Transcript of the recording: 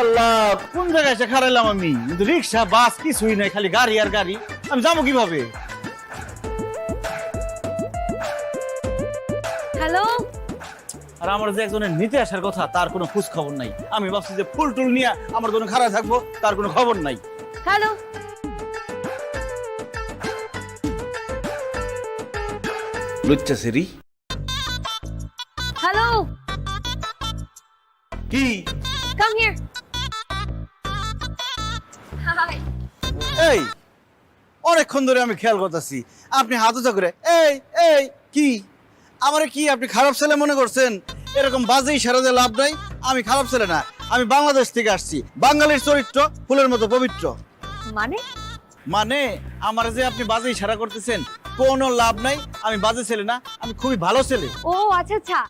আল্লাহ, কোন জায়গায় এসে খারাইলাম আমি? কিন্তু রিক্সা বাস কিছুই নাই, খালি গাড়ি আর গাড়ি। আমি যাবো কিভাবে? হ্যালো, আর আমার যে একজনের নিতে আসার কথা, তার কোনো খোঁজ খবর নাই। আমি ভাবছি যে ফুল টুল নিয়ে আমার জন্য খারাপ থাকবো, তার কোনো খবর নাই। হ্যালো। লুচ্চা সেরি হ্যালো, কি? Come here. হাই। এই অনেকক্ষণ ধরে আমি খেয়াল করতেছি আপনি হাত উঁচা করে এই এই কি আমারে কি আপনি খারাপ ছেলে মনে করছেন? এরকম বাজে ইশারা দিয়ে লাভ নাই। আমি খারাপ ছেলে না, আমি বাংলাদেশ থেকে আসছি। বাঙালির চরিত্র ফুলের মতো পবিত্র। মানে? মানে আমার যে আপনি বাজে ইশারা করতেছেন, কোনো লাভ নাই। আমি বাজে ছেলে না, আমি খুবই ভালো ছেলে। ও আচ্ছা আচ্ছা।